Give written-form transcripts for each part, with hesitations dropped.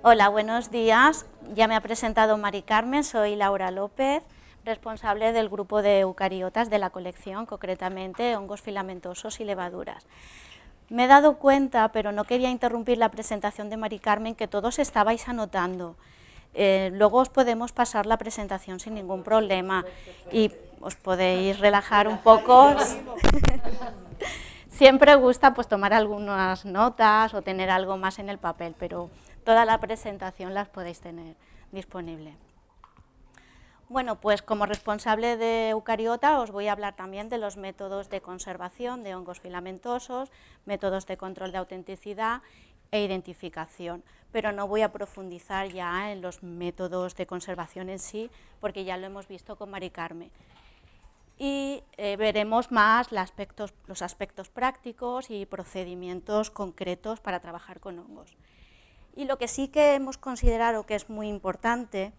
Hola, buenos días. Ya me ha presentado Mari Carmen, soy Laura López, responsable del grupo de eucariotas de la colección, concretamente hongos filamentosos y levaduras. Me he dado cuenta, pero no quería interrumpir la presentación de Mari Carmen, que todos estabais anotando. Luego os podemos pasar la presentación sin ningún problema y os podéis relajar un poco. Siempre gusta pues tomar algunas notas o tener algo más en el papel, pero toda la presentación las podéis tener disponible. Bueno, pues como responsable de Eucariota os voy a hablar también de los métodos de conservación de hongos filamentosos, métodos de control de autenticidad e identificación, pero no voy a profundizar ya en los métodos de conservación en sí, porque ya lo hemos visto con Mari Carmen. Y veremos más los aspectos prácticos y procedimientos concretos para trabajar con hongos. Y lo que sí que hemos considerado que es muy importante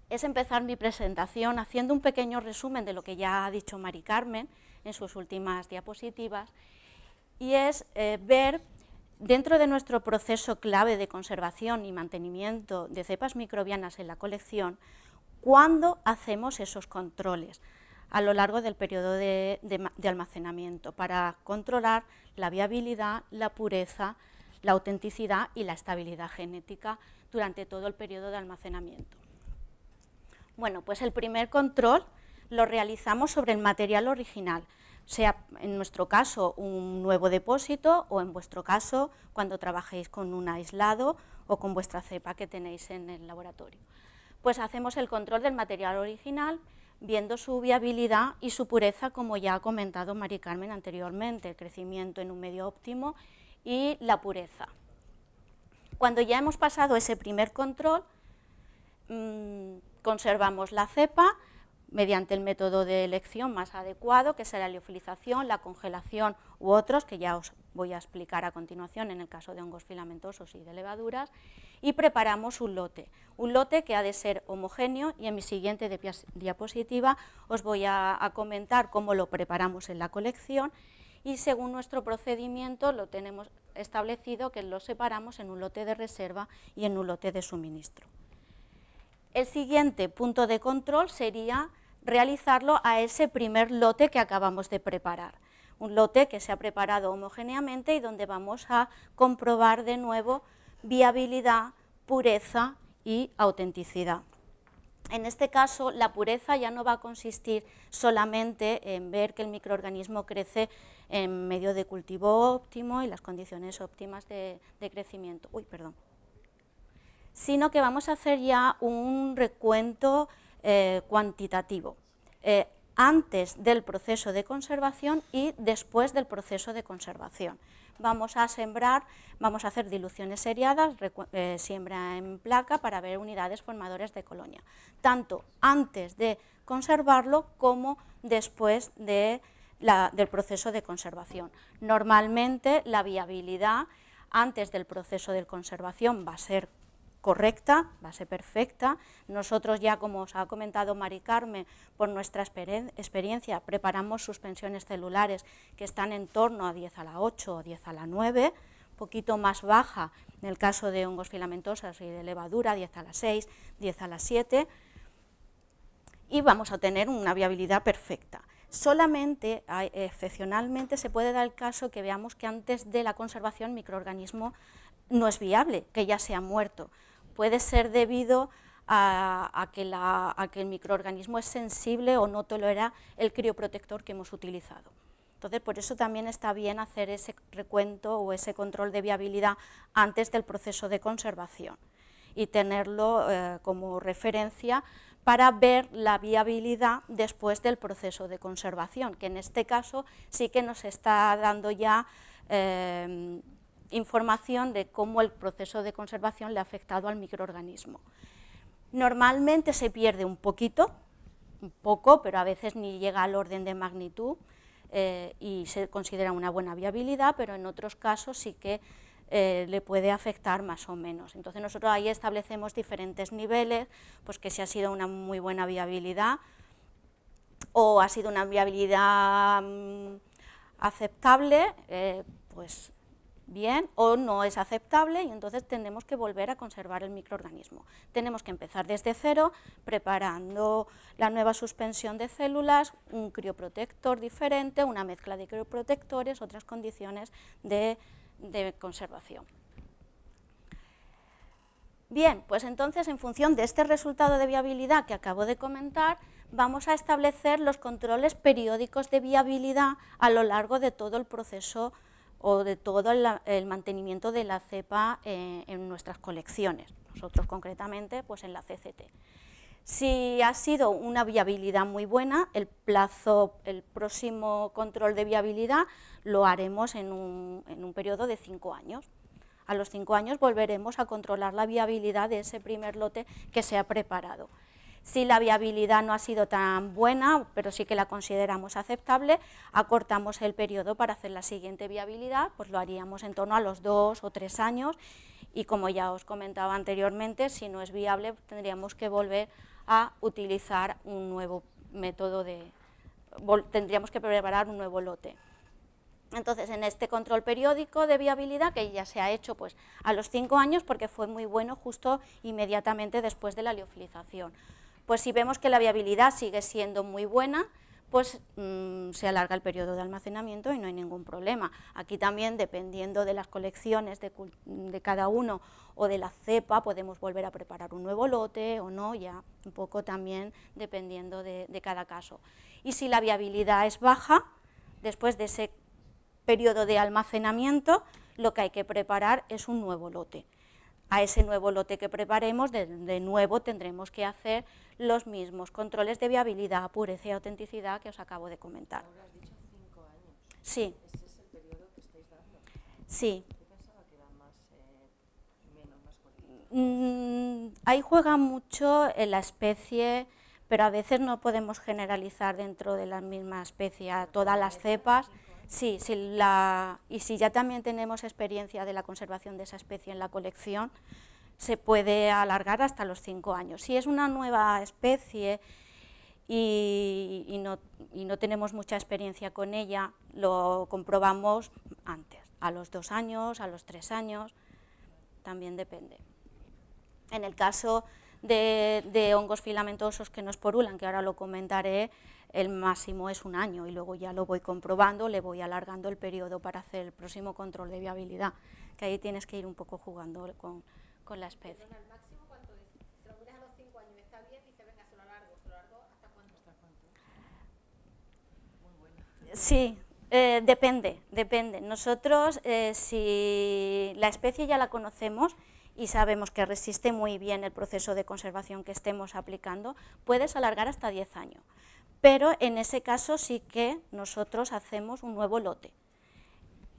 es empezar mi presentación haciendo un pequeño resumen de lo que ya ha dicho Mari Carmen en sus últimas diapositivas, y es ver dentro de nuestro proceso clave de conservación y mantenimiento de cepas microbianas en la colección, cuándo hacemos esos controles a lo largo del periodo de almacenamiento para controlar la viabilidad, la pureza, la autenticidad y la estabilidad genética durante todo el periodo de almacenamiento. Bueno, pues el primer control lo realizamos sobre el material original, sea en nuestro caso un nuevo depósito o en vuestro caso cuando trabajéis con un aislado o con vuestra cepa que tenéis en el laboratorio. Pues hacemos el control del material original viendo su viabilidad y su pureza, como ya ha comentado Mari Carmen anteriormente, el crecimiento en un medio óptimo y la pureza. Cuando ya hemos pasado ese primer control, conservamos la cepa mediante el método de elección más adecuado, que será la liofilización, la congelación u otros, que ya os voy a explicar a continuación en el caso de hongos filamentosos y de levaduras, y preparamos un lote que ha de ser homogéneo, y en mi siguiente diapositiva os voy a comentar cómo lo preparamos en la colección, y según nuestro procedimiento lo tenemos establecido que lo separamos en un lote de reserva y en un lote de suministro. El siguiente punto de control sería realizarlo a ese primer lote que acabamos de preparar, un lote que se ha preparado homogéneamente y donde vamos a comprobar de nuevo viabilidad, pureza y autenticidad. En este caso, la pureza ya no va a consistir solamente en ver que el microorganismo crece en medio de cultivo óptimo y las condiciones óptimas de crecimiento, sino que vamos a hacer ya un recuento cuantitativo, antes del proceso de conservación y después del proceso de conservación. Vamos a sembrar, vamos a hacer diluciones seriadas, siembra en placa para ver unidades formadoras de colonia, tanto antes de conservarlo como después del proceso de conservación. Normalmente la viabilidad antes del proceso de conservación va a ser correcta, va a ser perfecta. Nosotros ya, como os ha comentado Mari Carmen, por nuestra experiencia preparamos suspensiones celulares que están en torno a 10 a la 8 o 10 a la 9, un poquito más baja en el caso de hongos filamentosos y de levadura, 10 a la 6, 10 a la 7, y vamos a tener una viabilidad perfecta. Solamente, excepcionalmente, se puede dar el caso que veamos que antes de la conservación el microorganismo no es viable, que ya se ha muerto. Puede ser debido a que el microorganismo es sensible o no tolera el crioprotector que hemos utilizado. Entonces, por eso también está bien hacer ese recuento o ese control de viabilidad antes del proceso de conservación y tenerlo como referencia para ver la viabilidad después del proceso de conservación, que en este caso sí que nos está dando ya información de cómo el proceso de conservación le ha afectado al microorganismo. Normalmente se pierde un poco, pero a veces ni llega al orden de magnitud y se considera una buena viabilidad, pero en otros casos sí que le puede afectar más o menos. Entonces nosotros ahí establecemos diferentes niveles, pues que si ha sido una muy buena viabilidad o ha sido una viabilidad aceptable, pues bien o no es aceptable y entonces tenemos que volver a conservar el microorganismo. Tenemos que empezar desde cero, preparando la nueva suspensión de células, un crioprotector diferente, una mezcla de crioprotectores, otras condiciones de conservación. Bien, pues entonces en función de este resultado de viabilidad que acabo de comentar, vamos a establecer los controles periódicos de viabilidad a lo largo de todo el proceso o de todo el mantenimiento de la cepa en nuestras colecciones, nosotros concretamente pues en la CCT. Si ha sido una viabilidad muy buena, el próximo control de viabilidad lo haremos en un periodo de 5 años. A los 5 años volveremos a controlar la viabilidad de ese primer lote que se ha preparado. Si la viabilidad no ha sido tan buena, pero sí que la consideramos aceptable, acortamos el periodo para hacer la siguiente viabilidad, pues lo haríamos en torno a los 2 o 3 años y como ya os comentaba anteriormente, si no es viable tendríamos que volver a utilizar un nuevo método tendríamos que preparar un nuevo lote. Entonces, en este control periódico de viabilidad, que ya se ha hecho pues, a los 5 años, porque fue muy bueno justo inmediatamente después de la liofilización, pues si vemos que la viabilidad sigue siendo muy buena, pues se alarga el periodo de almacenamiento y no hay ningún problema. Aquí también, dependiendo de las colecciones de cada uno o de la cepa, podemos volver a preparar un nuevo lote o no, ya un poco también dependiendo de cada caso. Y si la viabilidad es baja, después de ese periodo de almacenamiento, lo que hay que preparar es un nuevo lote. A ese nuevo lote que preparemos, de nuevo tendremos que hacer los mismos controles de viabilidad, pureza y autenticidad que os acabo de comentar. Ahora has dicho 5 años. Sí. ¿Ese es el periodo que estáis dando? Sí. Yo pensaba que era más cortito. Ahí juega mucho la especie, pero a veces no podemos generalizar dentro de la misma especie a todas las cepas. Sí, y si ya también tenemos experiencia de la conservación de esa especie en la colección, se puede alargar hasta los 5 años. Si es una nueva especie y no tenemos mucha experiencia con ella, lo comprobamos antes, a los 2 años, a los 3 años, también depende. En el caso de hongos filamentosos que nos porulan, que ahora lo comentaré, el máximo es 1 año y luego ya lo voy comprobando, le voy alargando el periodo para hacer el próximo control de viabilidad, que ahí tienes que ir un poco jugando con la especie. Perdona, ¿el máximo cuánto es? Si lo pones a los 5 años y está bien, dice, venga, se lo alargo ¿hasta cuánto? ¿Hasta cuánto? Muy buena. Sí, depende. Nosotros, si la especie ya la conocemos y sabemos que resiste muy bien el proceso de conservación que estemos aplicando, puedes alargar hasta 10 años. Pero en ese caso sí que nosotros hacemos un nuevo lote.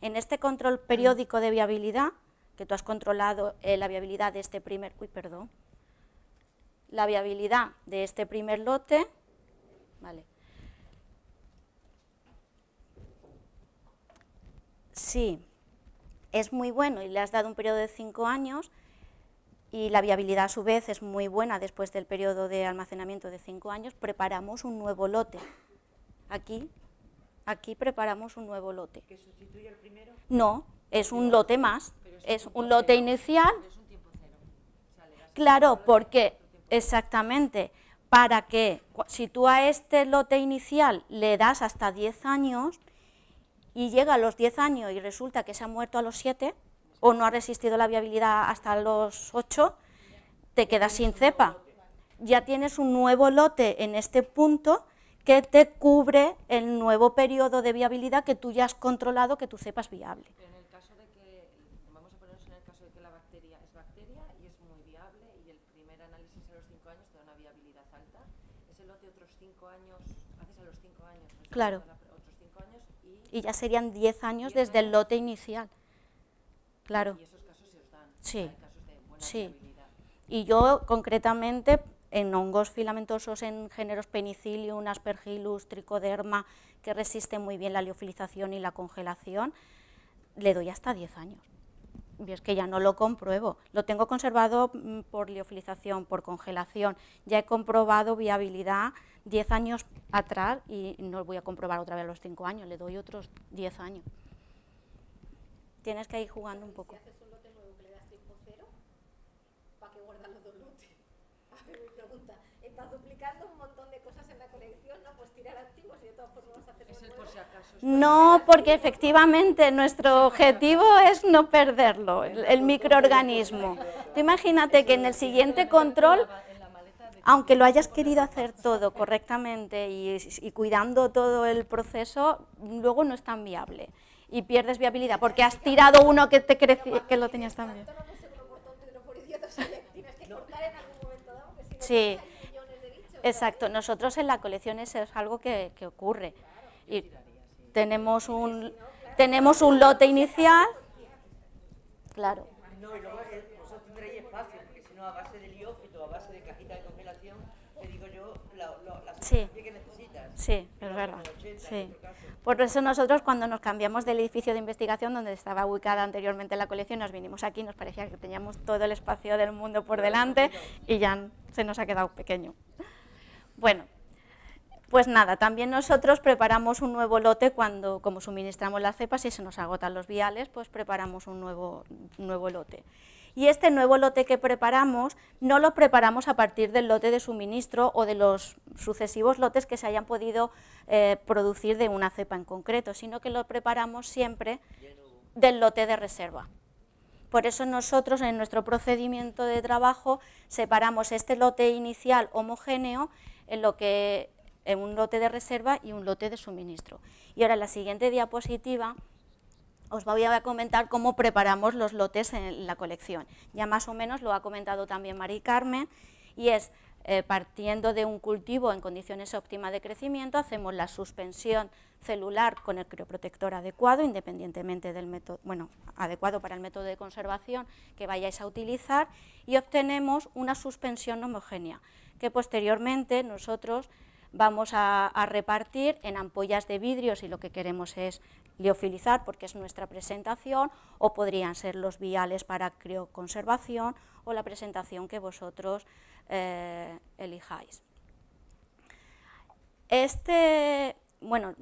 En este control periódico de viabilidad, que tú has controlado la viabilidad de este primer... la viabilidad de este primer lote, ¿vale? Sí, es muy bueno y le has dado un periodo de 5 años, y la viabilidad a su vez es muy buena después del periodo de almacenamiento de 5 años, preparamos un nuevo lote. Aquí preparamos un nuevo lote. ¿Que sustituye el primero? No, es un lote más, es un lote inicial. Pero es un tiempo cero. O sea, le das Claro, porque, exactamente, para que si tú a este lote inicial le das hasta 10 años y llega a los 10 años y resulta que se ha muerto a los 7, o no ha resistido la viabilidad hasta los 8, te quedas sin cepa. Ya tienes un nuevo lote en este punto que te cubre el nuevo periodo de viabilidad que tú ya has controlado que tu cepa es viable. Pero en el caso de que, vamos a ponernos en el caso de que la bacteria es bacteria y es muy viable y el primer análisis a los 5 años te da una viabilidad alta, ese lote otros 5 años, haces a los 5 años, claro. Otros 5 años y ya serían 10 años desde el lote inicial. Claro. Y esos casos se os dan, sí. Hay casos de buena viabilidad. Y yo concretamente en hongos filamentosos en géneros Penicillium, Aspergillus, Trichoderma, que resisten muy bien la liofilización y la congelación, le doy hasta 10 años. Y es que ya no lo compruebo, lo tengo conservado por liofilización, por congelación, ya he comprobado viabilidad 10 años atrás y no voy a comprobar otra vez a los 5 años, le doy otros 10 años. tienes que ir jugando un poco. Si haces un lote nuevo que le das tiempo cero, ¿para qué guardar los dos lotes? A ver, mi pregunta, estás duplicando un montón de cosas en la colección, ¿no? Pues tirar activos y de todas formas vas a hacer Ese uno por nuevo. si acaso. No, porque efectivamente nuestro objetivo es no perderlo, el microorganismo. Tú imagínate que en el siguiente control, aunque lo hayas querido hacer todo correctamente y cuidando todo el proceso, luego no es tan viable y pierdes viabilidad porque has tirado uno que te que lo tenías tan bien. Tanto no sé uno por tonto y otro por idiota, o sea, tienes que cortar en algún momento dado, que si no Sí, hay millones de bichos. exacto. Nosotros en la colección eso es algo que ocurre. Y tenemos un lote inicial, claro. No, y luego vosotros tendréis espacio, porque si no, a base de liófito, a base de cajita de congelación, te digo yo, la superficie que necesitas. Sí, es verdad. Sí. Por eso nosotros cuando nos cambiamos del edificio de investigación donde estaba ubicada anteriormente la colección, nos vinimos aquí, nos parecía que teníamos todo el espacio del mundo por delante y ya se nos ha quedado pequeño. Bueno, pues nada, también nosotros preparamos un nuevo lote cuando, como suministramos las cepas y se nos agotan los viales, pues preparamos un nuevo lote. Y este nuevo lote que preparamos, no lo preparamos a partir del lote de suministro o de los sucesivos lotes que se hayan podido producir de una cepa en concreto, sino que lo preparamos siempre del lote de reserva. Por eso nosotros en nuestro procedimiento de trabajo separamos este lote inicial homogéneo en un lote de reserva y un lote de suministro. Y ahora en la siguiente diapositiva os voy a comentar cómo preparamos los lotes en la colección. Ya más o menos lo ha comentado también Mari Carmen, y es partiendo de un cultivo en condiciones óptimas de crecimiento, hacemos la suspensión celular con el crioprotector adecuado, independientemente del método, bueno, adecuado para el método de conservación que vayáis a utilizar, y obtenemos una suspensión homogénea, que posteriormente nosotros vamos a repartir en ampollas de vidrio si lo que queremos es liofilizar, porque es nuestra presentación, o podrían ser los viales para crioconservación o la presentación que vosotros elijáis. Bueno,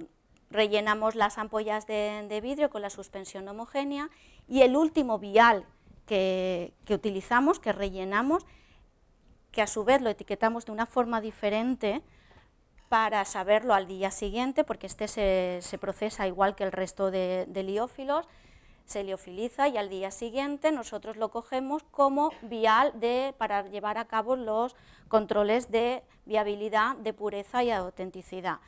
rellenamos las ampollas de vidrio con la suspensión homogénea y el último vial que utilizamos, que rellenamos, que a su vez lo etiquetamos de una forma diferente para saberlo al día siguiente, porque este se procesa igual que el resto de liófilos, se liofiliza y al día siguiente nosotros lo cogemos como vial para llevar a cabo los controles de viabilidad, de pureza y de autenticidad.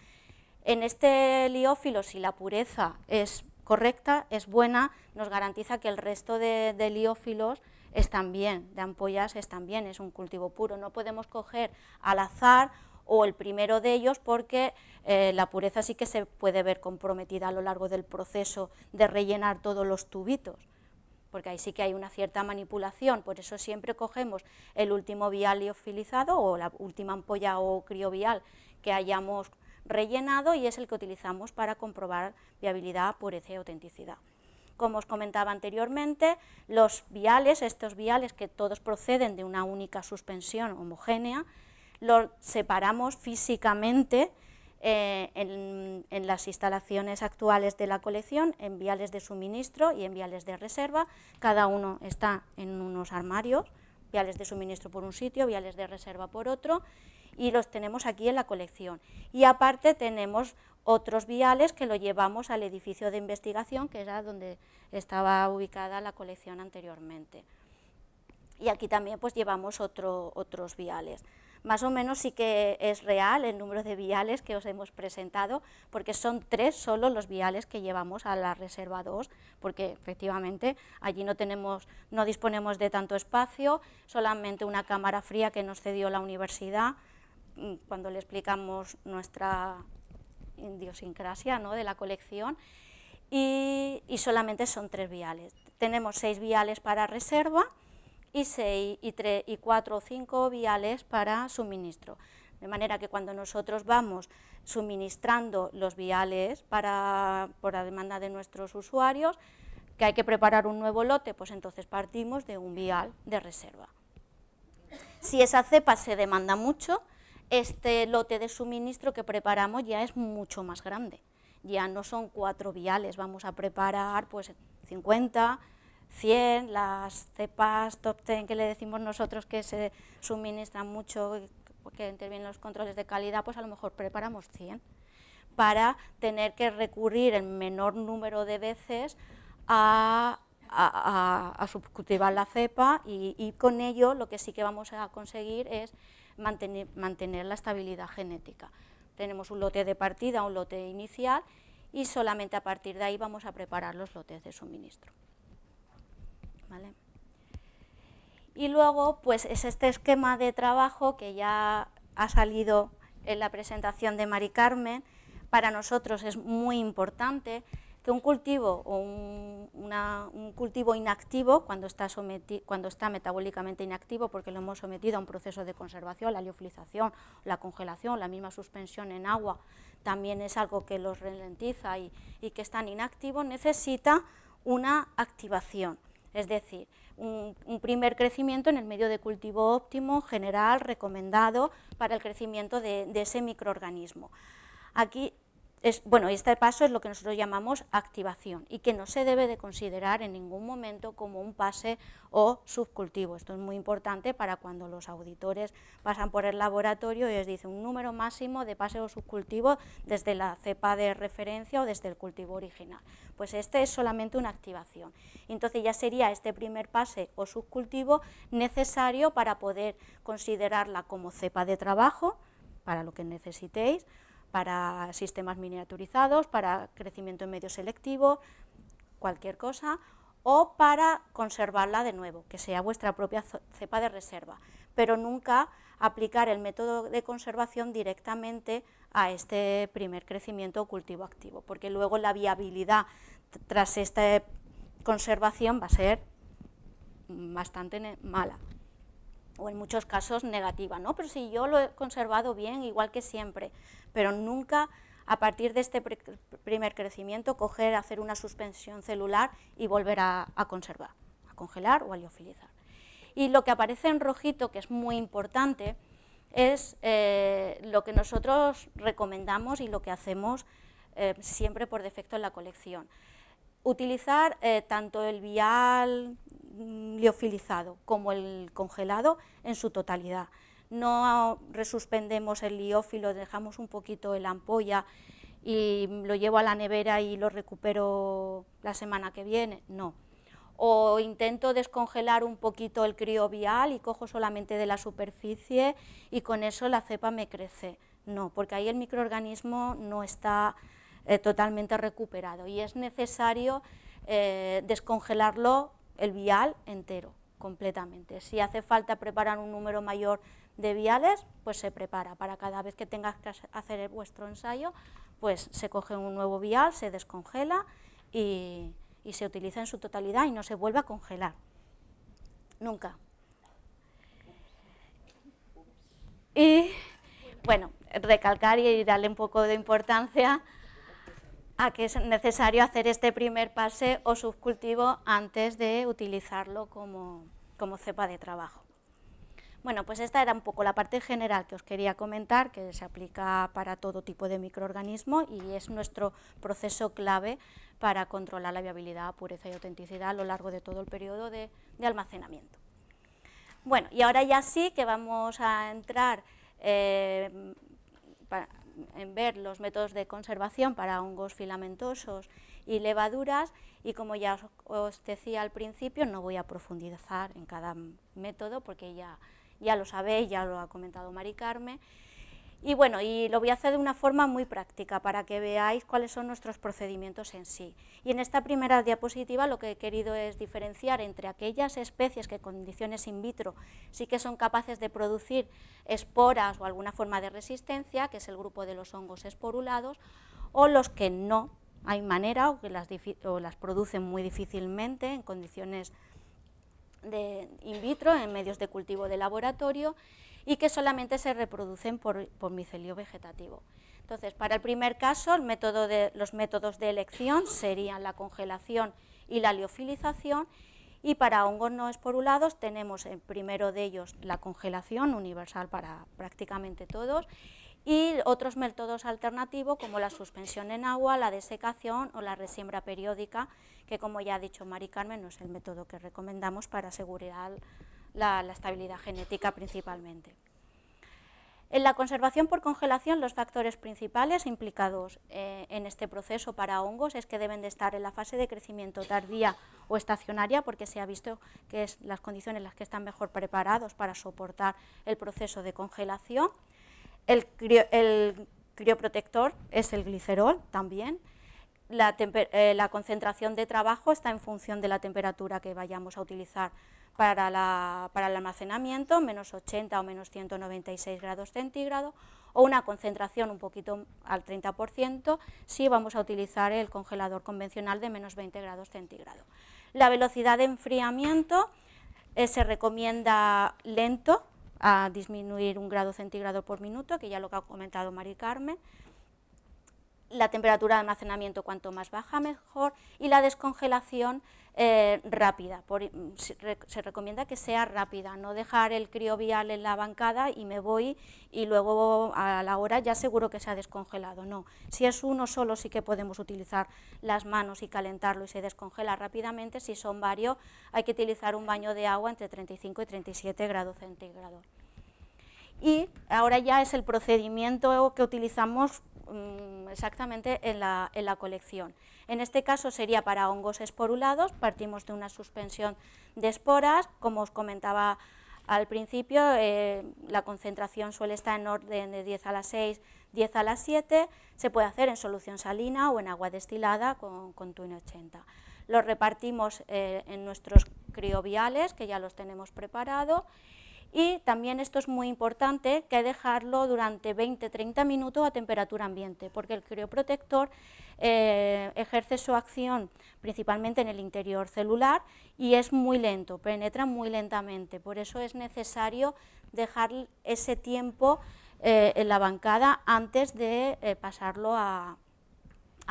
En este liófilo, si la pureza es correcta, es buena, nos garantiza que el resto de liófilos están bien, de ampollas están bien, es un cultivo puro. No podemos coger al azar o el primero de ellos porque la pureza sí que se puede ver comprometida a lo largo del proceso de rellenar todos los tubitos, porque ahí sí que hay una cierta manipulación. Por eso siempre cogemos el último vial liofilizado o la última ampolla o criovial que hayamos rellenado y es el que utilizamos para comprobar viabilidad, pureza y autenticidad. Como os comentaba anteriormente, los viales, estos viales que todos proceden de una única suspensión homogénea, los separamos físicamente en las instalaciones actuales de la colección en viales de suministro y en viales de reserva. Cada uno está en unos armarios, viales de suministro por un sitio, viales de reserva por otro, y los tenemos aquí en la colección. Y aparte tenemos otros viales que lo llevamos al edificio de investigación, que era donde estaba ubicada la colección anteriormente. Y aquí también pues llevamos otros viales. Más o menos sí que es real el número de viales que os hemos presentado, porque son 3 solo los viales que llevamos a la reserva 2, porque efectivamente allí no disponemos de tanto espacio, solamente una cámara fría que nos cedió la universidad cuando le explicamos nuestra idiosincrasia, ¿no?, de la colección, y solamente son 3 viales. Tenemos 6 viales para reserva y 4 o 5 viales para suministro, de manera que cuando nosotros vamos suministrando los viales por la demanda de nuestros usuarios, que hay que preparar un nuevo lote, pues entonces partimos de un vial de reserva. Si esa cepa se demanda mucho, este lote de suministro que preparamos ya es mucho más grande, ya no son 4 viales, vamos a preparar pues 50, 100, las cepas top 10 que le decimos nosotros que se suministran mucho, que intervienen los controles de calidad, pues a lo mejor preparamos 100, para tener que recurrir en menor número de veces a subcultivar la cepa y con ello lo que sí que vamos a conseguir es mantener la estabilidad genética. Tenemos un lote de partida, un lote inicial y solamente a partir de ahí vamos a preparar los lotes de suministro. ¿Vale? Y luego pues es este esquema de trabajo que ya ha salido en la presentación de Mari Carmen. Para nosotros es muy importante que un cultivo o un cultivo inactivo, cuando está metabólicamente inactivo, porque lo hemos sometido a un proceso de conservación, la liofilización, la congelación, la misma suspensión en agua, también es algo que los ralentiza y que están inactivos, necesita una activación, es decir, un primer crecimiento en el medio de cultivo óptimo, general, recomendado para el crecimiento de ese microorganismo. Aquí este paso es lo que nosotros llamamos activación y que no se debe de considerar en ningún momento como un pase o subcultivo. Esto es muy importante para cuando los auditores pasan por el laboratorio y les dicen un número máximo de pase o subcultivo desde la cepa de referencia o desde el cultivo original. Pues este es solamente una activación. Entonces ya sería este primer pase o subcultivo necesario para poder considerarla como cepa de trabajo, para lo que necesitéis, para sistemas miniaturizados, para crecimiento en medio selectivo, cualquier cosa, o para conservarla de nuevo, que sea vuestra propia cepa de reserva, pero nunca aplicar el método de conservación directamente a este primer crecimiento o cultivo activo, porque luego la viabilidad tras esta conservación va a ser bastante mala, o en muchos casos negativa, ¿no? Pero si yo lo he conservado bien, igual que siempre, pero nunca a partir de este primer crecimiento hacer una suspensión celular y volver a conservar, a congelar o a liofilizar. Y lo que aparece en rojito, que es muy importante, es lo que nosotros recomendamos y lo que hacemos siempre por defecto en la colección. Utilizar tanto el vial liofilizado como el congelado en su totalidad. No resuspendemos el liófilo, dejamos un poquito la ampolla y lo llevo a la nevera y lo recupero la semana que viene, no. O intento descongelar un poquito el criovial y cojo solamente de la superficie y con eso la cepa me crece, no, porque ahí el microorganismo no está totalmente recuperado y es necesario descongelarlo el vial entero, completamente. Si hace falta preparar un número mayor de viales, pues se prepara. Para cada vez que tengas que hacer vuestro ensayo, pues se coge un nuevo vial, se descongela y se utiliza en su totalidad y no se vuelve a congelar. Nunca. Y, bueno, recalcar y darle un poco de importancia a que es necesario hacer este primer pase o subcultivo antes de utilizarlo como cepa de trabajo. Bueno, pues esta era un poco la parte general que os quería comentar, que se aplica para todo tipo de microorganismo y es nuestro proceso clave para controlar la viabilidad, pureza y autenticidad a lo largo de todo el periodo de almacenamiento. Bueno, y ahora ya sí que vamos a entrar en ver los métodos de conservación para hongos filamentosos y levaduras, y como ya os decía al principio, no voy a profundizar en cada método porque ya lo sabéis, ya lo ha comentado Mari Carmen, y bueno, y lo voy a hacer de una forma muy práctica para que veáis cuáles son nuestros procedimientos en sí. Y en esta primera diapositiva lo que he querido es diferenciar entre aquellas especies que en condiciones in vitro sí que son capaces de producir esporas o alguna forma de resistencia, que es el grupo de los hongos esporulados, o los que no hay manera o que las producen muy difícilmente en condiciones de in vitro, en medios de cultivo de laboratorio, y que solamente se reproducen por micelio vegetativo. Entonces, para el primer caso, los métodos de elección serían la congelación y la liofilización, y para hongos no esporulados tenemos el primero de ellos la congelación, universal para prácticamente todos, y otros métodos alternativos como la suspensión en agua, la desecación o la resiembra periódica, que como ya ha dicho Mari Carmen, no es el método que recomendamos para asegurar la estabilidad genética principalmente. En la conservación por congelación, los factores principales implicados en este proceso para hongos es que deben de estar en la fase de crecimiento tardía o estacionaria, porque se ha visto que es las condiciones en las que están mejor preparados para soportar el proceso de congelación. El crioprotector es el glicerol también. La concentración de trabajo está en función de la temperatura que vayamos a utilizar para el almacenamiento, menos 80 o menos 196 grados centígrados, o una concentración un poquito al 30% si vamos a utilizar el congelador convencional de menos 20 grados centígrados. La velocidad de enfriamiento se recomienda lento, a disminuir 1 grado centígrado por minuto, que ya lo que ha comentado Mari Carmen. La temperatura de almacenamiento cuanto más baja mejor, y la descongelación rápida. Se recomienda que sea rápida, no dejar el criovial en la bancada y me voy y luego a la hora ya seguro que se ha descongelado. No, si es uno solo sí que podemos utilizar las manos y calentarlo y se descongela rápidamente. Si son varios hay que utilizar un baño de agua entre 35 y 37 grados centígrados. Y ahora ya es el procedimiento que utilizamos exactamente en la colección. En este caso sería para hongos esporulados, partimos de una suspensión de esporas, como os comentaba al principio, la concentración suele estar en orden de 10 a la 6, 10 a la 7, se puede hacer en solución salina o en agua destilada con TUIN 80. Los repartimos en nuestros crioviales, que ya los tenemos preparados. Y también esto es muy importante, que dejarlo durante 20-30 minutos a temperatura ambiente, porque el crioprotector ejerce su acción principalmente en el interior celular y es muy lento, penetra muy lentamente, por eso es necesario dejar ese tiempo en la bancada antes de pasarlo a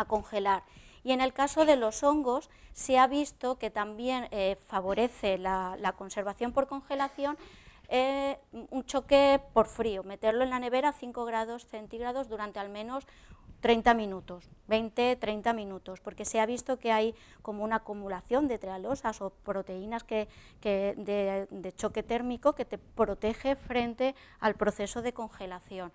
congelar. Y en el caso de los hongos se ha visto que también favorece la conservación por congelación un choque por frío, meterlo en la nevera a 5 grados centígrados durante al menos 30 minutos, 20-30 minutos, porque se ha visto que hay como una acumulación de trealosas o proteínas de choque térmico que te protege frente al proceso de congelación.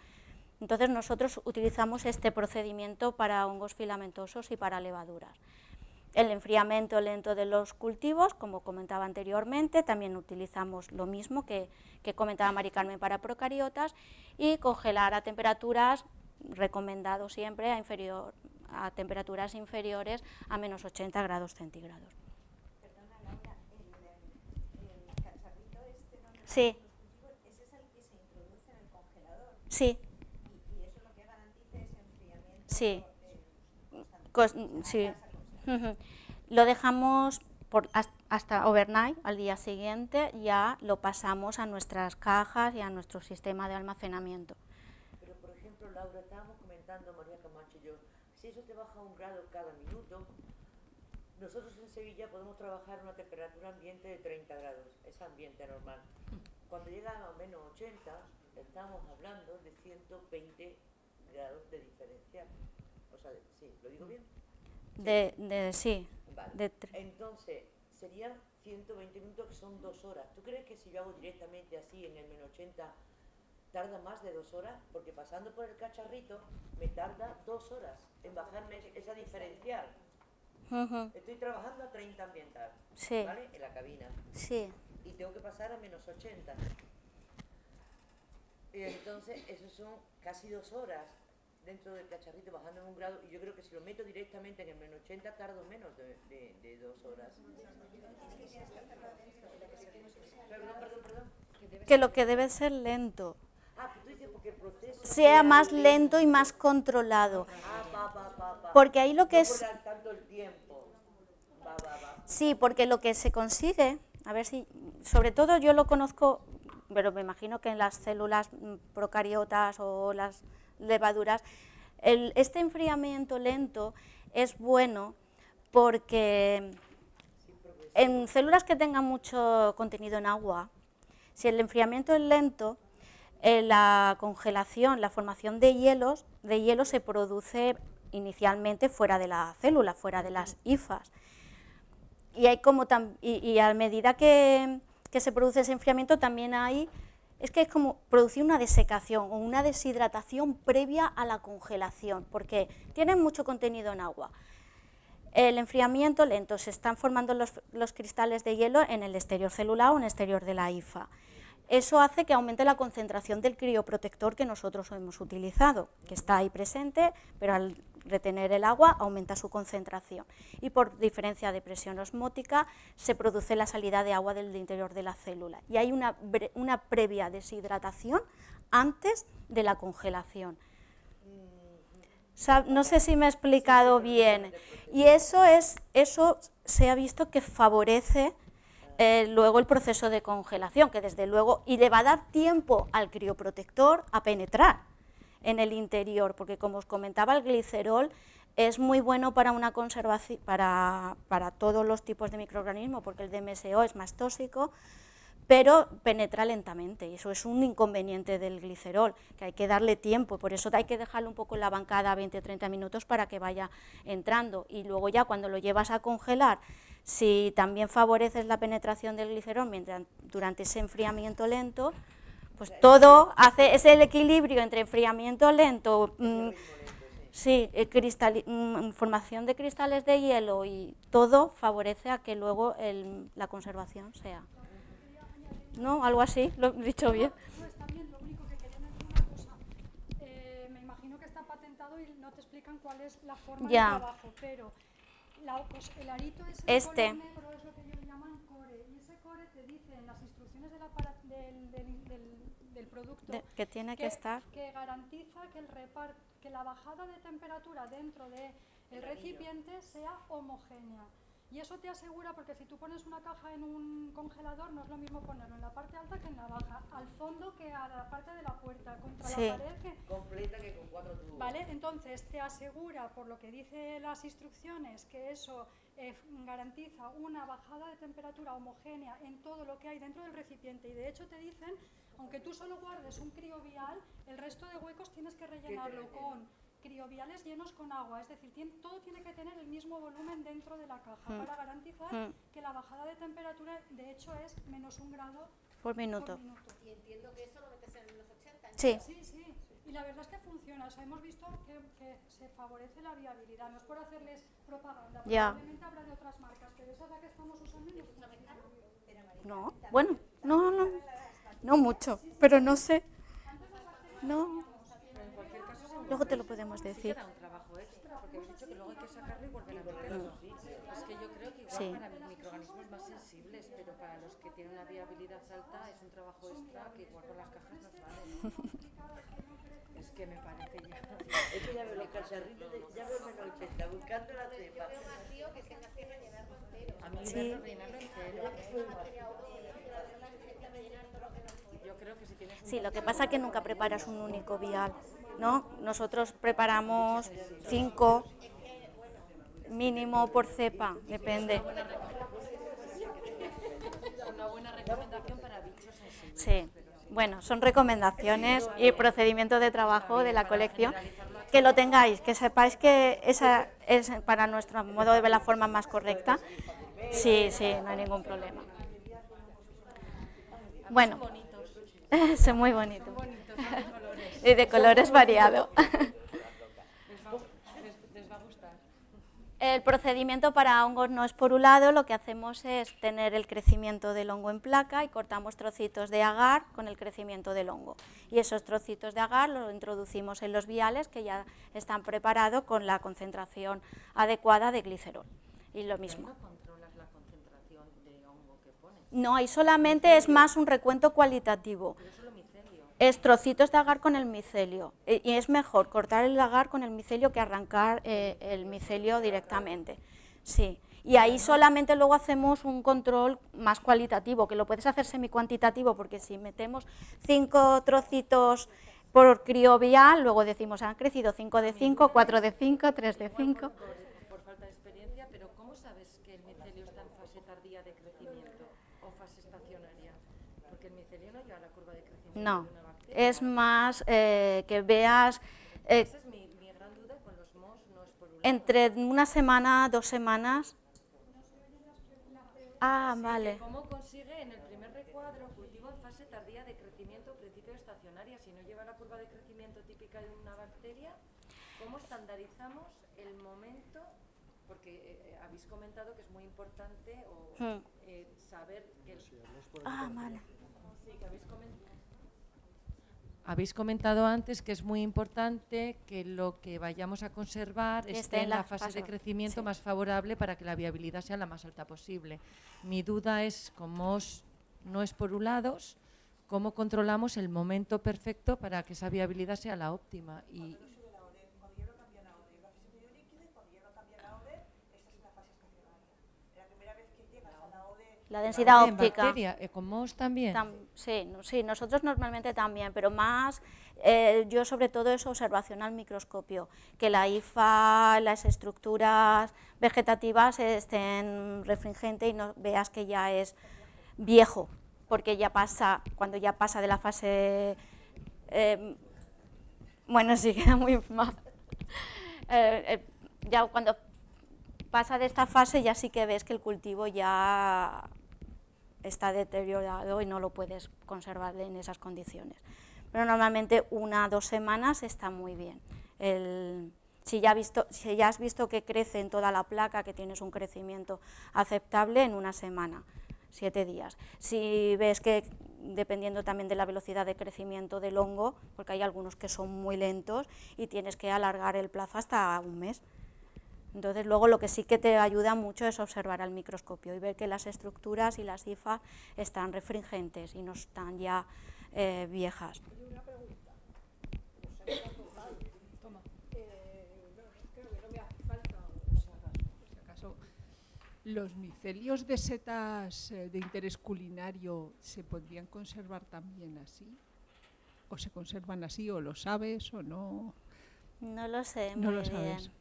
Entonces nosotros utilizamos este procedimiento para hongos filamentosos y para levaduras. El enfriamiento lento de los cultivos, como comentaba anteriormente, también utilizamos lo mismo que comentaba Mari Carmen para procariotas, y congelar a temperaturas, recomendado siempre a temperaturas inferiores a menos 80 grados centígrados. Perdona, Laura, el cacharrito donde sí. los cultivos, ese es el que se introduce en el congelador. Sí. Y eso lo que garantiza es enfriamiento. Sí. Sí. Lo dejamos hasta overnight, al día siguiente ya lo pasamos a nuestras cajas y a nuestro sistema de almacenamiento. Pero por ejemplo, Laura, estábamos comentando, María Camacho y yo, si eso te baja 1 grado cada minuto, nosotros en Sevilla podemos trabajar a una temperatura ambiente de 30 grados, es ambiente normal. Cuando llega a menos 80, estamos hablando de 120 grados de diferencia. O sea, sí, ¿lo digo bien? Sí. Vale. Entonces, serían 120 minutos, que son 2 horas. ¿Tú crees que si yo hago directamente así en el menos 80, tarda más de 2 horas? Porque pasando por el cacharrito me tarda 2 horas en bajarme esa diferencial. Estoy trabajando a 30 ambiental, sí. ¿vale? En la cabina. Sí. Y tengo que pasar a menos 80. Y entonces, eso son casi 2 horas dentro del cacharrito bajando en 1 grado, y yo creo que si lo meto directamente en el menos 80 tardo menos de 2 horas. Perdón. Que lo que debe ser lento. Tú dices porque el proceso sea más lento y más controlado. Porque ahí lo que es... tanto el tiempo. Sí, porque lo que se consigue, a ver si, sobre todo yo lo conozco, pero me imagino que en las células procariotas o las levaduras, este enfriamiento lento es bueno porque en células que tengan mucho contenido en agua, si el enfriamiento es lento, La congelación, la formación de hielo se produce inicialmente fuera de la célula, fuera de las hifas. Y a medida que se produce ese enfriamiento también es que es como producir una desecación o una deshidratación previa a la congelación, porque tienen mucho contenido en agua. El enfriamiento lento, se están formando los cristales de hielo en el exterior celular o en el exterior de la hifa. Eso hace que aumente la concentración del crioprotector que nosotros hemos utilizado, que está ahí presente, pero al retener el agua aumenta su concentración. Y por diferencia de presión osmótica se produce la salida de agua del interior de la célula. Y hay una previa deshidratación antes de la congelación. No sé si me he explicado bien. Y eso se ha visto que favorece luego el proceso de congelación, que desde luego, y le va a dar tiempo al crioprotector a penetrar en el interior, porque como os comentaba, el glicerol es muy bueno para una conservación, para todos los tipos de microorganismos, porque el DMSO es más tóxico, pero penetra lentamente, y eso es un inconveniente del glicerol, que hay que darle tiempo, por eso hay que dejarlo un poco en la bancada 20-30 minutos para que vaya entrando, y luego ya cuando lo llevas a congelar, si también favoreces la penetración del glicerol durante ese enfriamiento lento, pues todo es el equilibrio entre enfriamiento lento, formación de cristales de hielo, y todo favorece a que luego la conservación sea. ¿No? Algo así, lo he dicho bien. No, está bien, lo único que quería decir una cosa. Me imagino que está patentado y no te explican cuál es la forma de trabajo, pero el arito es el color negro, es lo que ellos llaman core, y ese core te dice en las instrucciones del producto que tiene que estar, que garantiza que la bajada de temperatura dentro del recipiente sea homogénea. Y eso te asegura, porque si tú pones una caja en un congelador, no es lo mismo ponerlo en la parte alta que en la baja, al fondo que a la parte de la puerta, contra la pared completa que con 4 tubos. ¿Vale? Entonces te asegura, por lo que dice las instrucciones, que eso garantiza una bajada de temperatura homogénea en todo lo que hay dentro del recipiente, y de hecho te dicen, aunque tú solo guardes un criovial, el resto de huecos tienes que rellenarlo con crioviales llenos con agua, es decir, todo tiene que tener el mismo volumen dentro de la caja para garantizar que la bajada de temperatura de hecho es -1 grado por minuto. Y entiendo que eso lo metes en los 80, ¿no? Sí. Sí, y la verdad es que funciona, o sea, hemos visto que se favorece la viabilidad, no es por hacerles propaganda, probablemente habrá de otras marcas, pero esa es la que estamos usando y nos está bien. No, bueno, no mucho, pero no sé, no. Luego te lo podemos decir. Era un trabajo extra, porque habéis dicho que luego hay que sacarlo y volver a meterlo. Es que yo creo que igual para microorganismos más sensibles, pero para los que tienen una viabilidad alta es un trabajo extra que igual con las cajas no vale, ¿no? Es que me parece ya... Es que ya veo los cacharritos, ya veo menos intenta buscando la cepa. Yo veo más tío que tengas que rellenarlo entero. A mí rellenarlo entero. Yo creo que si tienes un... Sí, lo que pasa es que nunca preparas un único vial, ¿no? Nosotros preparamos 5, mínimo por cepa, depende. Una buena recomendación para bichos sensibles. Sí, bueno, son recomendaciones y procedimiento de trabajo de la colección. Que lo tengáis, que sepáis que esa es para nuestro modo de ver la forma más correcta. Sí, no hay ningún problema. Bueno, son muy bonitos. Y de colores variados. Les va a gustar. El procedimiento para hongos no esporulados, lo que hacemos es tener el crecimiento del hongo en placa y cortamos trocitos de agar con el crecimiento del hongo. Y esos trocitos de agar los introducimos en los viales que ya están preparados con la concentración adecuada de glicerol. Y lo mismo. ¿No controlas la concentración de hongo que pones? No, ahí solamente es más un recuento cualitativo. Pero solo micelio. Es trocitos de agar con el micelio, y es mejor cortar el agar con el micelio que arrancar el micelio directamente. Sí, y ahí solamente luego hacemos un control más cualitativo, que lo puedes hacer semi-cuantitativo, porque si metemos 5 trocitos por criovial, luego decimos han crecido 5 de 5, 4 de 5, 3 de 5. Por falta de experiencia, pero ¿cómo sabes que el micelio está en fase tardía de crecimiento o fase estacionaria? Porque el micelio no lleva la curva de crecimiento No. de una bacteria. es más que veas Esa es mi gran duda con los MOS, no es por un lado. entre una semana, 2 semanas. Ah, vale. ¿Cómo consigue en el primer recuadro cultivo en fase tardía de crecimiento, principio estacionaria, si no lleva la curva de crecimiento típica de una bacteria? ¿Cómo estandarizamos el momento? Porque habéis comentado que es muy importante saber que... Ah, vale. Sí, que habéis comentado antes que es muy importante que lo que vayamos a conservar esté en la fase de crecimiento más favorable para que la viabilidad sea la más alta posible. Mi duda es, como no es por ulados, ¿cómo controlamos el momento perfecto para que esa viabilidad sea la óptima? Y la densidad óptica. ¿Bacteria? ¿Con MOS también? Sí, nosotros normalmente también, pero más, yo sobre todo es observación al microscopio, que la hifa, las estructuras vegetativas estén refringentes y no veas que ya es viejo, porque ya pasa, cuando ya pasa de la fase, bueno, sí, queda muy mal, ya cuando pasa de esta fase ya sí que ves que el cultivo ya está deteriorado y no lo puedes conservar en esas condiciones. Pero normalmente 1 o 2 semanas está muy bien. Si ya has visto que crece en toda la placa, que tienes un crecimiento aceptable, en 1 semana, 7 días. Si ves que, dependiendo también de la velocidad de crecimiento del hongo, porque hay algunos que son muy lentos y tienes que alargar el plazo hasta 1 mes. Entonces, luego lo que sí que te ayuda mucho es observar al microscopio y ver que las estructuras y las hifas están refringentes y no están ya viejas. Una pregunta. Toma. Creo que no me hace falta. Por si acaso, ¿los micelios de setas de interés culinario se podrían conservar también así? ¿O se conservan así, o lo sabes o no? No lo sé No muy lo sabes. bien.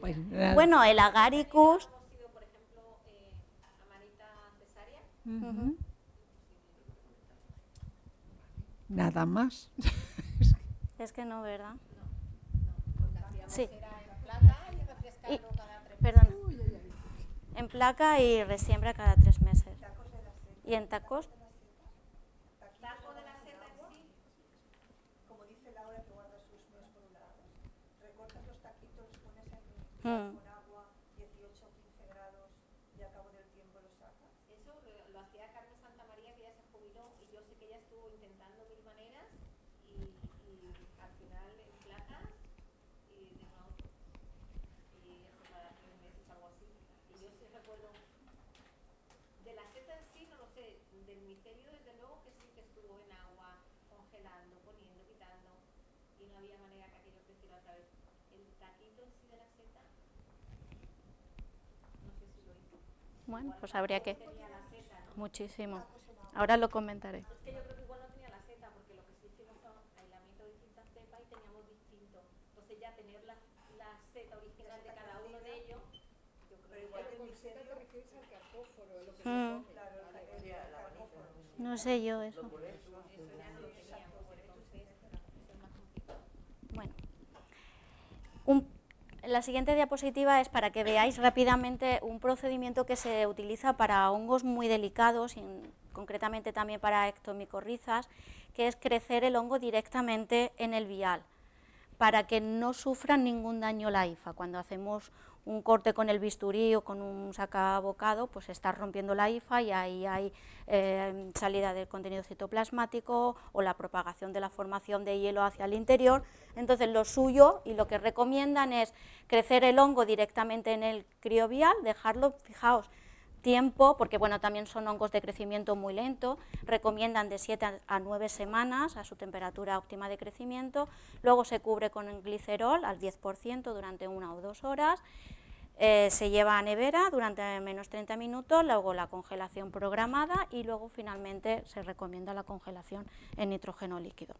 Pues, Bueno, el agaricus... Hemos sido, por ejemplo, amanita cesárea. Uh-huh. Nada más. Es que no, ¿verdad? Porque hacíamos Sí. era en placa y refrescarlo cada 3 meses. Perdona. En placa y resiembra cada 3 meses. ¿Y en tacos? Taco de la seta en sí. Como dice Laura, que guarda sus míos por un lado. Recortas los taquitos, los pones en con agua, 18 o 15 grados, y al cabo del tiempo los sacas. Eso lo hacía Carmen Santa María, que ya se jubiló, y yo sé que ella estuvo intentando 1000 maneras y al final en placas y de uno a otro. Y eso cada 3 meses, algo así. Y yo sí recuerdo, de la seta en sí no lo sé, del micelio desde luego que sí que estuvo en agua, congelando, poniendo, quitando, y no había manera que aquello creciera otra vez. El taquito en sí de la seta, no sé si lo hizo. Bueno, pues habría que... Tenía la seta, ¿no? Muchísimo. Ahora lo comentaré. Es que yo creo que igual no tenía la seta, porque lo que sí hicimos fue aislamiento de distintas cepas y teníamos distinto. Entonces ya tener la seta original de cada uno de ellos, yo creo que igual el micelio, No sé yo eso. Bueno. La siguiente diapositiva es para que veáis rápidamente un procedimiento que se utiliza para hongos muy delicados, y concretamente también para ectomicorrizas, que es crecer el hongo directamente en el vial, para que no sufran ningún daño la hifa. Cuando hacemos un corte con el bisturí o con un sacabocado, pues está rompiendo la hifa y ahí hay salida del contenido citoplasmático o la propagación de la formación de hielo hacia el interior. Entonces lo suyo y lo que recomiendan es crecer el hongo directamente en el criovial, dejarlo, fijaos, tiempo, porque bueno, también son hongos de crecimiento muy lento, recomiendan de 7 a 9 semanas a su temperatura óptima de crecimiento, luego se cubre con el glicerol al 10% durante 1 o 2 horas, se lleva a nevera durante menos 30 minutos, luego la congelación programada y luego finalmente se recomienda la congelación en nitrógeno líquido.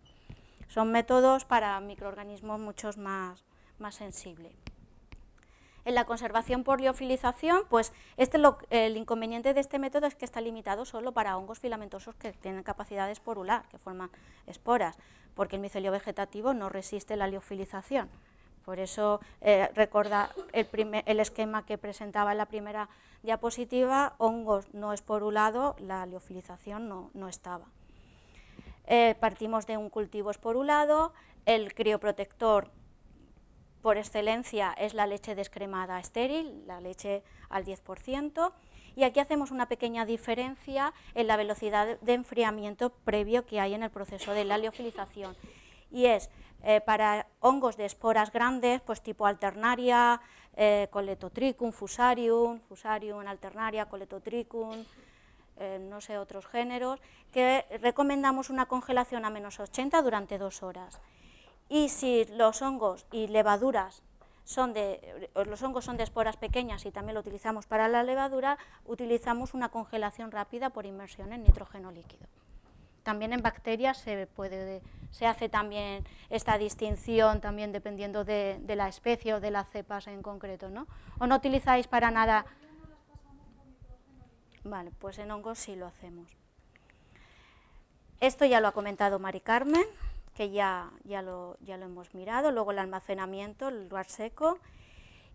Son métodos para microorganismos mucho más sensibles. En la conservación por liofilización, pues el inconveniente de este método es que está limitado solo para hongos filamentosos que tienen capacidad de esporular, que forman esporas, porque el micelio vegetativo no resiste la liofilización. Por eso, recuerda el esquema que presentaba en la primera diapositiva, hongos no esporulados, la liofilización no estaba. Partimos de un cultivo esporulado, el crioprotector por excelencia es la leche descremada estéril, la leche al 10%, y aquí hacemos una pequeña diferencia en la velocidad de enfriamiento previo que hay en el proceso de la liofilización, y es para hongos de esporas grandes, pues tipo alternaria, Coletotrichum, Fusarium alternaria, Coletotrichum, no sé, otros géneros, que recomendamos una congelación a -80 durante 2 horas. Y si los hongos y levaduras los hongos son de esporas pequeñas y también lo utilizamos para la levadura, utilizamos una congelación rápida por inmersión en nitrógeno líquido. También en bacterias se hace también esta distinción, también dependiendo de la especie o de las cepas en concreto, ¿no? ¿O no utilizáis para nada? Vale, pues en hongos sí lo hacemos. Esto ya lo ha comentado Mari Carmen, que ya lo hemos mirado, luego el almacenamiento, el lugar seco,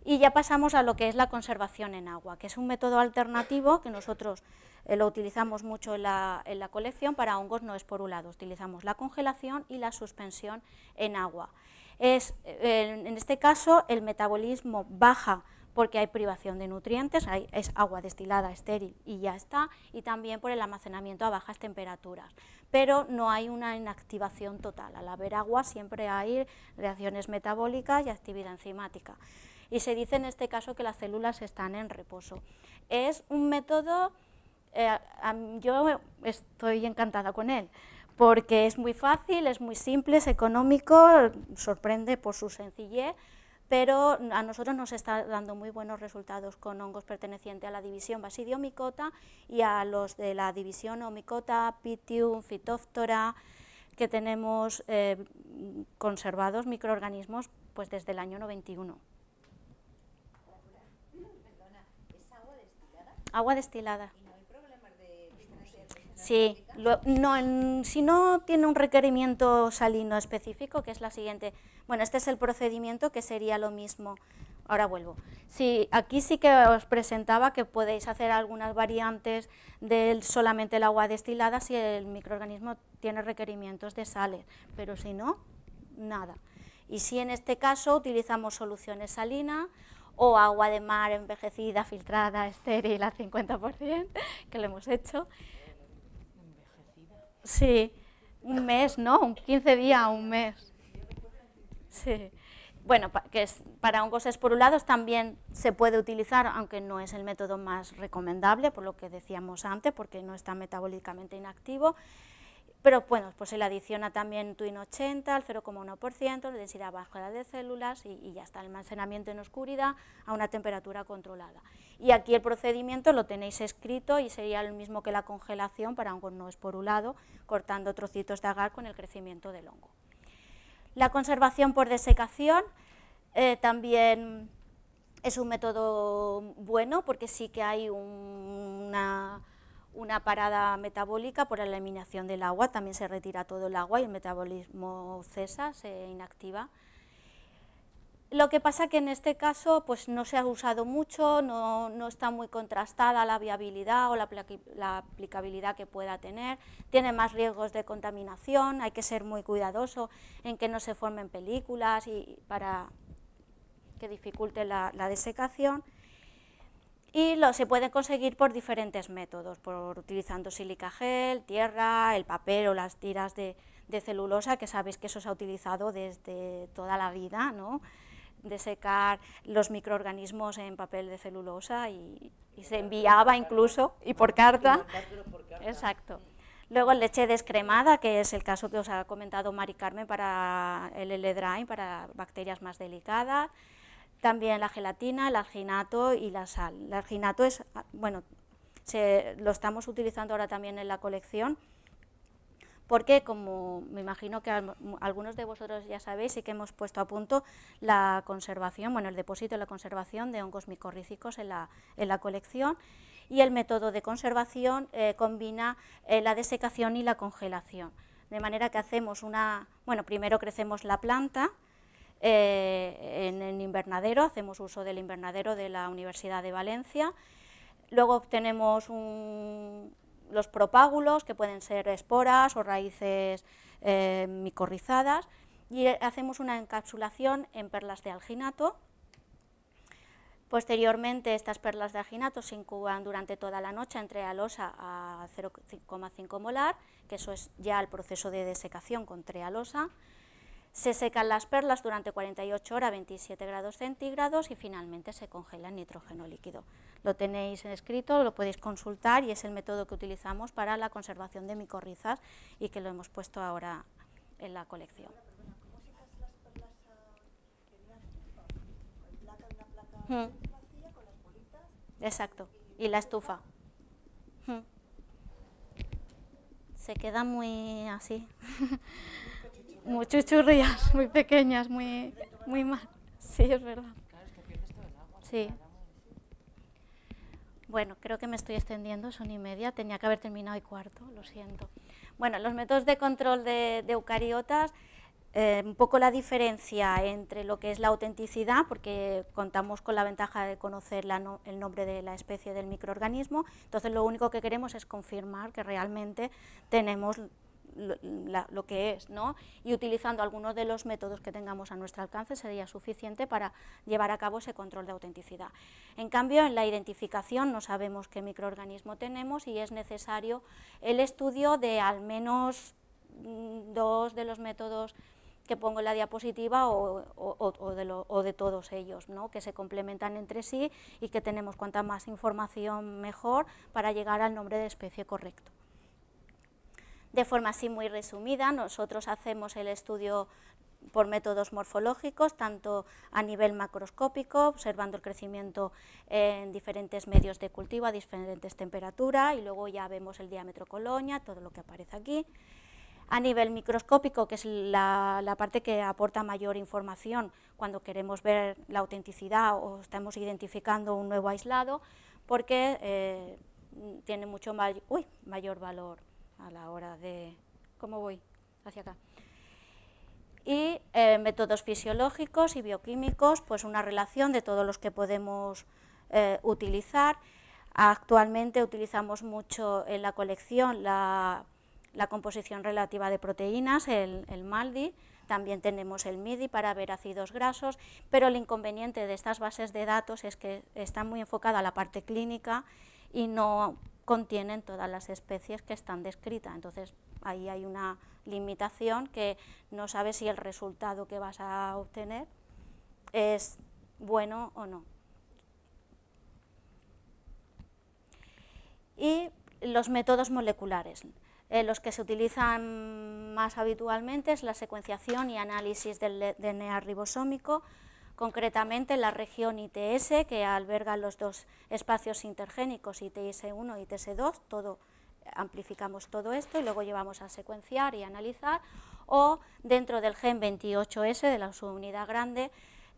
y ya pasamos a lo que es la conservación en agua, que es un método alternativo que nosotros lo utilizamos mucho en la colección para hongos no esporulados. Utilizamos la congelación y la suspensión en agua. En este caso el metabolismo baja porque hay privación de nutrientes, es agua destilada estéril y ya está, y también por el almacenamiento a bajas temperaturas, pero no hay una inactivación total. Al haber agua siempre hay reacciones metabólicas y actividad enzimática, y se dice en este caso que las células están en reposo. Es un método, yo estoy encantada con él, porque es muy fácil, es muy simple, es económico, sorprende por su sencillez, pero a nosotros nos está dando muy buenos resultados con hongos pertenecientes a la división Basidiomycota y a los de la división Omycota, Pythium, Phytophthora, que tenemos conservados microorganismos pues desde el año 91. Perdona, ¿es agua destilada? Agua destilada. ¿Y no hay problemas de diferenciación? Sí, si no tiene un requerimiento salino específico, que es la siguiente. Bueno, este es el procedimiento, que sería lo mismo. Ahora vuelvo. Sí, aquí sí que os presentaba que podéis hacer algunas variantes de solamente el agua destilada si el microorganismo tiene requerimientos de sales, pero si no, nada. Y si en este caso utilizamos soluciones salinas o agua de mar envejecida, filtrada, estéril al 50%, que lo hemos hecho. Sí, un mes, ¿no? 15 días, un mes. Sí. Bueno, que para hongos esporulados también se puede utilizar, aunque no es el método más recomendable, por lo que decíamos antes, porque no está metabólicamente inactivo. Pero bueno, pues se le adiciona también Twin 80 al 0,1%, densidad baja de células y ya está, el almacenamiento en oscuridad a una temperatura controlada. Y aquí el procedimiento lo tenéis escrito y sería el mismo que la congelación para hongos no esporulados, cortando trocitos de agar con el crecimiento del hongo. La conservación por desecación también es un método bueno porque sí que hay una parada metabólica por la eliminación del agua, también se retira todo el agua y el metabolismo cesa, se inactiva. Lo que pasa que en este caso pues no se ha usado mucho, no está muy contrastada la viabilidad o la aplicabilidad que pueda tener, tiene más riesgos de contaminación, hay que ser muy cuidadoso en que no se formen películas y para que dificulte la desecación. Y se puede conseguir por diferentes métodos, utilizando sílica gel, tierra, el papel o las tiras de celulosa, que sabéis que eso se ha utilizado desde toda la vida, ¿no? De secar los microorganismos en papel de celulosa y se enviaba incluso, y por carta. Exacto. Luego leche descremada, que es el caso que os ha comentado Mari Carmen para el L-Drying, para bacterias más delicadas. También la gelatina, el alginato y la sal. El alginato es, bueno, lo estamos utilizando ahora también en la colección porque como me imagino que algunos de vosotros ya sabéis, sí que hemos puesto a punto la conservación, bueno, el depósito y la conservación de hongos micorrízicos en la colección, y el método de conservación combina la desecación y la congelación, de manera que hacemos primero crecemos la planta en el invernadero, hacemos uso del invernadero de la Universidad de Valencia, luego obtenemos los propágulos, que pueden ser esporas o raíces micorrizadas, y hacemos una encapsulación en perlas de alginato. Posteriormente, estas perlas de alginato se incuban durante toda la noche en trealosa a 0,5 molar, que eso es ya el proceso de desecación con trealosa. Se secan las perlas durante 48 horas a 27 grados centígrados y finalmente se congela en nitrógeno líquido. Lo tenéis escrito, lo podéis consultar y es el método que utilizamos para la conservación de micorrizas y que lo hemos puesto ahora en la colección. ¿Cómo secas las perlas en una estufa? Una placa vacía con las bolitas. Exacto, y la estufa. Se queda muy así, muy chuchurrías, muy pequeñas, muy mal. Sí, es verdad. Claro, es que pierdes todo el agua. Sí. Bueno, creo que me estoy extendiendo, son 1:30, tenía que haber terminado y cuarto, lo siento. Bueno, los métodos de control de eucariotas, un poco la diferencia entre lo que es la autenticidad, porque contamos con la ventaja de conocer el nombre de la especie del microorganismo, entonces lo único que queremos es confirmar que realmente tenemos lo que es, ¿no? Y utilizando algunos de los métodos que tengamos a nuestro alcance sería suficiente para llevar a cabo ese control de autenticidad. En cambio, en la identificación no sabemos qué microorganismo tenemos y es necesario el estudio de al menos 2 de los métodos que pongo en la diapositiva o de todos ellos, ¿no? Que se complementan entre sí y que tenemos cuanta más información mejor para llegar al nombre de especie correcto. De forma así muy resumida, nosotros hacemos el estudio por métodos morfológicos, tanto a nivel macroscópico, observando el crecimiento en diferentes medios de cultivo a diferentes temperaturas, y luego ya vemos el diámetro colonia, todo lo que aparece aquí. A nivel microscópico, que es la parte que aporta mayor información cuando queremos ver la autenticidad o estamos identificando un nuevo aislado, porque tiene mucho mayor valor a la hora de... ¿Cómo voy? Hacia acá. Y métodos fisiológicos y bioquímicos, pues una relación de todos los que podemos utilizar. Actualmente utilizamos mucho en la colección la composición relativa de proteínas, el MALDI, también tenemos el MIDI para ver ácidos grasos, pero el inconveniente de estas bases de datos es que están muy enfocadas a la parte clínica y no contienen todas las especies que están descritas, entonces ahí hay una limitación que no sabes si el resultado que vas a obtener es bueno o no. Y los métodos moleculares. Los que se utilizan más habitualmente es la secuenciación y análisis del DNA ribosómico, concretamente la región ITS, que alberga los dos espacios intergénicos ITS1 y ITS2, amplificamos todo esto y luego llevamos a secuenciar y analizar, o dentro del gen 28S de la subunidad grande,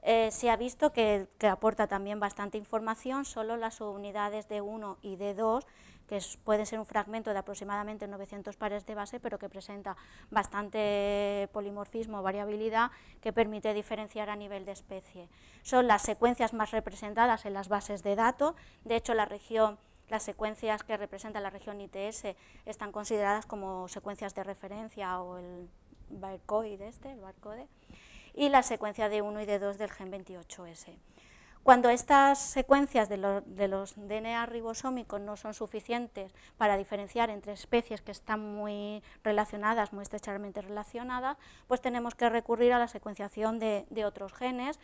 se ha visto que aporta también bastante información, solo las subunidades D1 y D2, que puede ser un fragmento de aproximadamente 900 pares de base, pero que presenta bastante polimorfismo o variabilidad que permite diferenciar a nivel de especie. Son las secuencias más representadas en las bases de datos, de hecho las secuencias que representan la región ITS están consideradas como secuencias de referencia o el barcode, y la secuencia de 1 y de 2 del gen 28S. Cuando estas secuencias de los DNA ribosómicos no son suficientes para diferenciar entre especies que están muy relacionadas, muy estrechamente relacionadas, pues tenemos que recurrir a la secuenciación de otros genes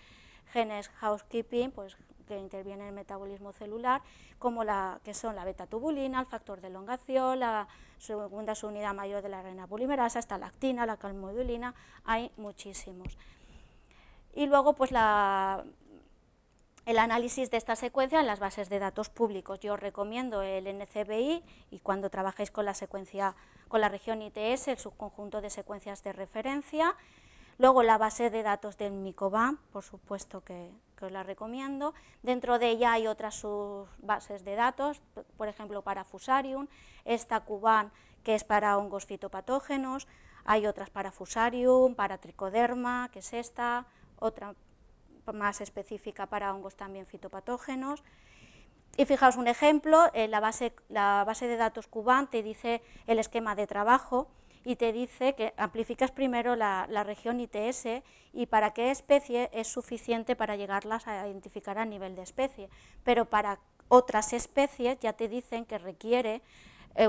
housekeeping, pues, que intervienen en el metabolismo celular, como que son la beta-tubulina, el factor de elongación, la segunda subunidad mayor de la RNA polimerasa, esta lactina, la calmodulina, hay muchísimos. Y luego pues el análisis de esta secuencia en las bases de datos públicos. Yo os recomiendo el NCBI y cuando trabajéis con la secuencia, con la región ITS, el subconjunto de secuencias de referencia. Luego la base de datos del Mycoban, por supuesto que os la recomiendo. Dentro de ella hay otras subbases de datos, por ejemplo para Fusarium, esta Cuban que es para hongos fitopatógenos, hay otras para Fusarium, para Trichoderma, que es esta, otra más específica para hongos también fitopatógenos. Y fijaos un ejemplo, la base de datos Cuban te dice el esquema de trabajo y te dice que amplificas primero la región ITS y para qué especie es suficiente para llegarlas a identificar a nivel de especie, pero para otras especies ya te dicen que requiere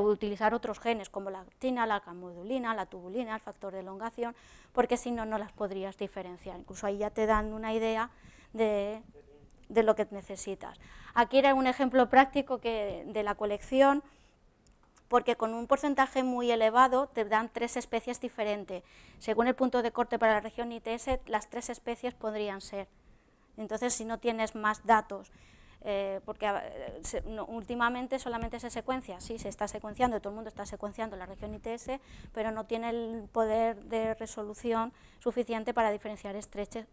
utilizar otros genes como la actina, la camudulina, la tubulina, el factor de elongación, porque si no, no las podrías diferenciar. Incluso ahí ya te dan una idea de lo que necesitas. Aquí era un ejemplo práctico de la colección, porque con un porcentaje muy elevado te dan 3 especies diferentes. Según el punto de corte para la región ITS, las 3 especies podrían ser. Entonces, si no tienes más datos, porque últimamente solamente se secuencia, sí, se está secuenciando, todo el mundo está secuenciando la región ITS, pero no tiene el poder de resolución suficiente para diferenciar especies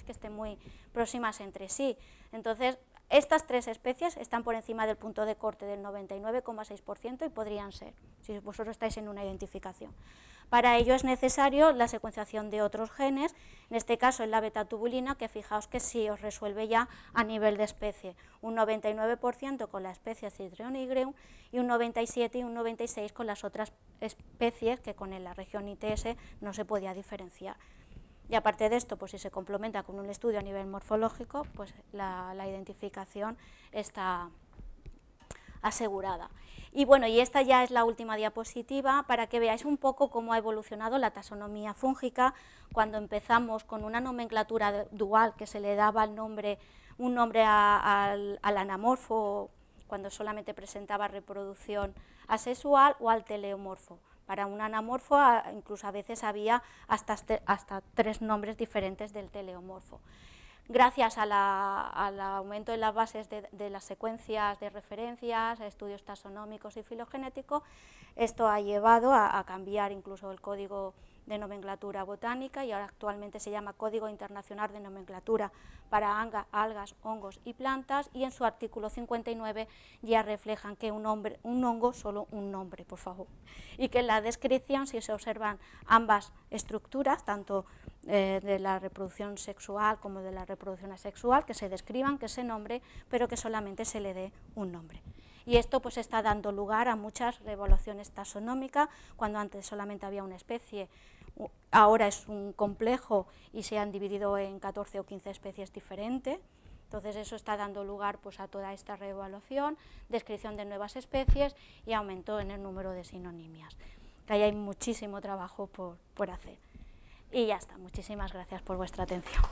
que estén muy próximas entre sí. Entonces, estas 3 especies están por encima del punto de corte del 99,6% y podrían ser, si vosotros estáis en una identificación. Para ello es necesario la secuenciación de otros genes, en este caso en la beta-tubulina, que fijaos que sí os resuelve ya a nivel de especie, un 99% con la especie Citrion nigreum y un 97 y un 96 con las otras especies que con la región ITS no se podía diferenciar. Y aparte de esto, pues si se complementa con un estudio a nivel morfológico, pues la identificación está asegurada. Y bueno, y esta ya es la última diapositiva para que veáis un poco cómo ha evolucionado la taxonomía fúngica cuando empezamos con una nomenclatura dual que se le daba un nombre al anamorfo cuando solamente presentaba reproducción asexual o al teleomorfo. Para un anamorfo incluso a veces había hasta 3 nombres diferentes del teleomorfo. Gracias al aumento de las bases de las secuencias de referencias, estudios taxonómicos y filogenéticos, esto ha llevado a cambiar incluso el código de nomenclatura botánica y ahora actualmente se llama Código Internacional de Nomenclatura para algas, hongos y plantas, y en su artículo 59 ya reflejan que un hongo, solo un nombre, por favor, y que en la descripción, si se observan ambas estructuras, tanto de la reproducción sexual como de la reproducción asexual, que se describan, que se nombre, pero que solamente se le dé un nombre. Y esto pues está dando lugar a muchas reevaluaciones taxonómicas, cuando antes solamente había una especie, ahora es un complejo y se han dividido en 14 o 15 especies diferentes. Entonces eso está dando lugar pues a toda esta reevaluación, descripción de nuevas especies y aumento en el número de sinonimias. Que ahí hay muchísimo trabajo por hacer. Y ya está, muchísimas gracias por vuestra atención.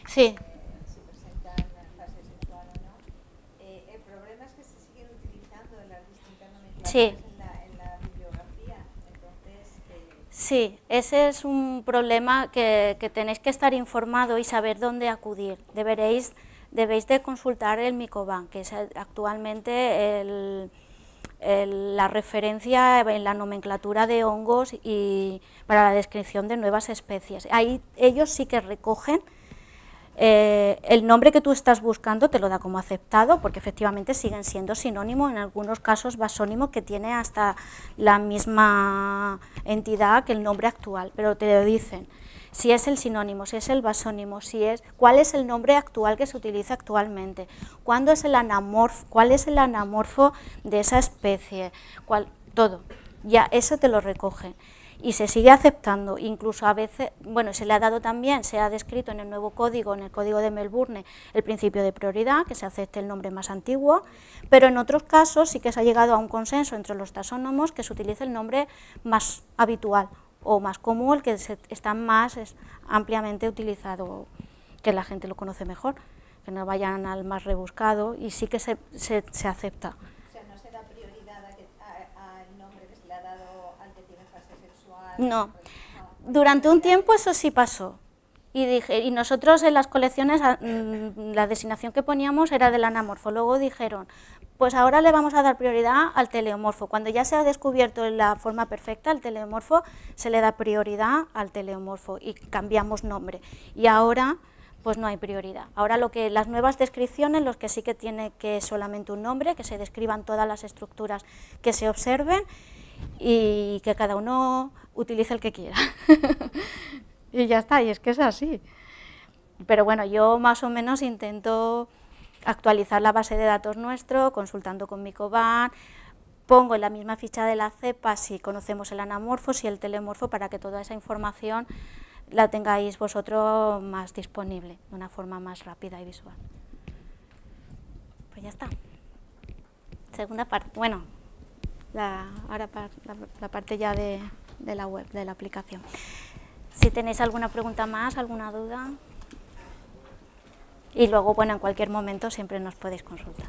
Sí. Si presentan fase sexual o no. El problema es que se siguen utilizando las distintas nomenclaturas sí. en la bibliografía. Entonces, sí, ese es un problema que tenéis que estar informado y saber dónde acudir. Debéis de consultar el Mycoban, que es actualmente la referencia en la nomenclatura de hongos y para la descripción de nuevas especies. Ahí ellos sí que recogen el nombre que tú estás buscando, te lo da como aceptado, porque efectivamente siguen siendo sinónimos, en algunos casos basónimo, que tiene hasta la misma entidad que el nombre actual, pero te lo dicen. Si es el sinónimo, si es el basónimo, cuál es el nombre actual que se utiliza actualmente, cuál es el anamorfo de esa especie, todo, ya eso te lo recogen. Y se sigue aceptando, incluso a veces, bueno, se le ha dado también, se ha descrito en el nuevo código, en el código de Melbourne, el principio de prioridad, que se acepte el nombre más antiguo, pero en otros casos sí que se ha llegado a un consenso entre los taxónomos que se utilice el nombre más habitual o más común, el que está más ampliamente utilizado, que la gente lo conoce mejor, que no vayan al más rebuscado, y sí que se acepta. o sea, no se da prioridad al nombre que se le ha dado al tiene fase sexual. No. Durante un tiempo eso sí pasó. Y nosotros en las colecciones, la designación que poníamos era del anamorfo. Luego dijeron, pues ahora le vamos a dar prioridad al teleomorfo. Cuando ya se ha descubierto la forma perfecta, el teleomorfo, se le da prioridad al teleomorfo y cambiamos nombre. Y ahora, pues no hay prioridad. Ahora las nuevas descripciones, los que sí que tiene que es solamente un nombre, que se describan todas las estructuras que se observen y que cada uno utilice el que quiera. Y ya está, y es que es así. Pero bueno, yo más o menos intento actualizar la base de datos nuestro, consultando con Mycoban, pongo en la misma ficha de la cepa si conocemos el anamorfo, si el telemorfo, para que toda esa información la tengáis vosotros más disponible, de una forma más rápida y visual. Pues ya está. Segunda parte, bueno, ahora la parte ya de la web, de la aplicación. Si tenéis alguna pregunta más, alguna duda. Y luego, bueno, en cualquier momento siempre nos podéis consultar.